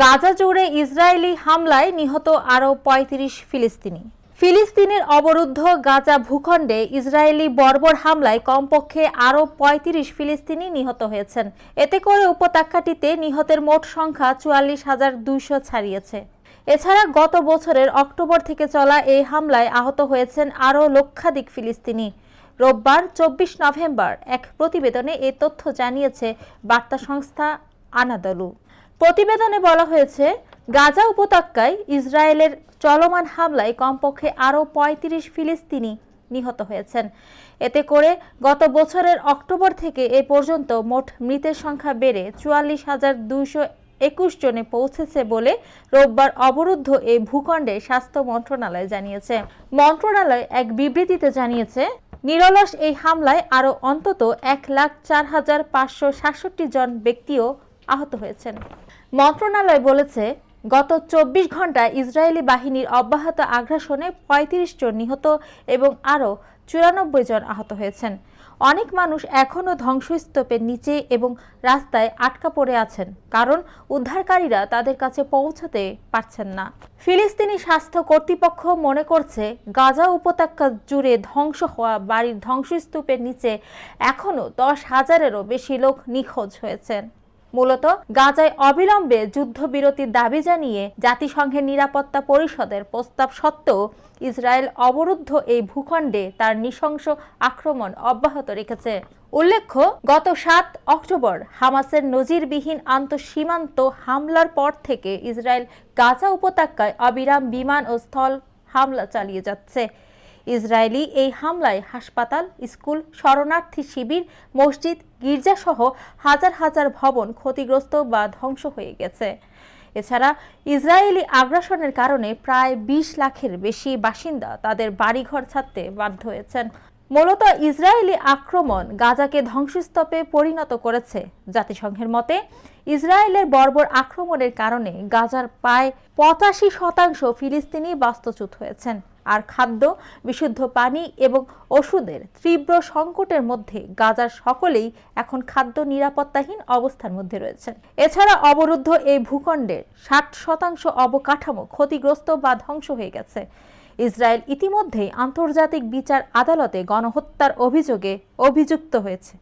গাজা জুড়ে ইসরায়েলি হামলায় নিহত আরও ৩৫ ফিলিস্তিনি। ফিলিস্তিনের অবরুদ্ধ গাজা ভূখণ্ডে ইসরায়েলি বর্বর হামলায় কমপক্ষে আরও ৩৫ ফিলিস্তিনি নিহত হয়েছেন। এতে করে উপত্যকাটিতে নিহতের মোট সংখ্যা ৪৪,২০০ ছাড়িয়েছে। এছাড়া গত বছরের অক্টোবর থেকে চলা এই হামলায় আহত হয়েছেন আরও লক্ষাধিক ফিলিস্তিনি। রোববার ২৪ নভেম্বর এক প্রতিবেদনে এ তথ্য জানিয়েছে বার্তা সংস্থা আনাদলু। প্রতিবেদনে বলা হয়েছে, গাজা উপত্যকায় ইসরায়েলের চলমান হামলায় কমপক্ষে আরও ৩৫ ফিলিস্তিনি নিহত হয়েছেন। এতে করে গত বছরের অক্টোবর থেকে এ পর্যন্ত মোট মৃতের সংখ্যা বেড়ে ৪৪,২২১ জনে পৌঁছেছে বলে রোববার অবরুদ্ধ এই ভূখণ্ডে স্বাস্থ্য মন্ত্রণালয় জানিয়েছে। মন্ত্রণালয় এক বিবৃতিতে জানিয়েছে, নিরলস এই হামলায় আরও অন্তত ১,০৪,৫৬৭ জন ব্যক্তিও আহত হয়েছেন। মন্ত্রণালয় বলেছে, গত ২৪ ঘন্টায় ইসরায়েলি বাহিনীর অব্যাহত আগ্রাসনে ৩৫ জন নিহত এবং আরও ৯৪ জন আহত হয়েছেন। অনেক মানুষ এখনও ধ্বংসস্তূপের নিচে এবং রাস্তায় আটকা পড়ে আছেন, কারণ উদ্ধারকারীরা তাদের কাছে পৌঁছাতে পারছেন না। ফিলিস্তিনি স্বাস্থ্য কর্তৃপক্ষ মনে করছে, গাজা উপত্যকা জুড়ে ধ্বংস হওয়া বাড়ির ধ্বংসস্তূপের নিচে এখনও ১০,০০০-এরও বেশি লোক নিখোঁজ হয়েছেন। মূলত গাজায় অবিলম্বে যুদ্ধবিরতির দাবি জানিয়ে জাতিসংঘের নিরাপত্তা পরিষদের প্রস্তাব সত্ত্বেও ইসরায়েল অবরুদ্ধ এই ভূখণ্ডে তার নৃশংস আক্রমণ অব্যাহত রেখেছে। উল্লেখ্য, গত ৭ অক্টোবর হামাসের নজিরবিহীন আন্তঃসীমান্ত হামলার পর থেকে ইসরায়েল গাজা উপত্যকায় অবিরাম বিমান ও স্থল হামলা চালিয়ে যাচ্ছে। ইসরায়েলি এই হামলায় হাসপাতাল, স্কুল, শরণার্থী শিবির, মসজিদ, গির্জাসহ হাজার হাজার ভবন ক্ষতিগ্রস্ত বা ধ্বংস হয়ে গেছে। এছাড়া ইসরায়েলি আগ্রাসনের কারণে প্রায় ২০ লাখের বেশি বাসিন্দা তাদের বাড়িঘর ছাড়তে বাধ্য হয়েছেন। মূলত ইসরায়েলি আক্রমণ গাজাকে ধ্বংসস্তূপে পরিণত করেছে। জাতিসংঘের মতে, ইসরায়েলের বর্বর আক্রমণের কারণে গাজার প্রায় ৮৫% ফিলিস্তিনি বাস্তুচ্যুত হয়েছেন। আর খাদ্য, বিশুদ্ধ পানি এবং ওষুধের তীব্র সংকটের মধ্যে গাজার সকলেই এখন খাদ্য নিরাপত্তাহীন অবস্থার মধ্যে রয়েছেন। এছাড়া অবরুদ্ধ এই ভূখণ্ডের ৬০% অবকাঠামো ক্ষতিগ্রস্ত বা ধ্বংস হয়ে গেছে। ইসরায়েল ইতিমধ্যেই আন্তর্জাতিক বিচার আদালতে গণহত্যার অভিযোগে অভিযুক্ত হয়েছে।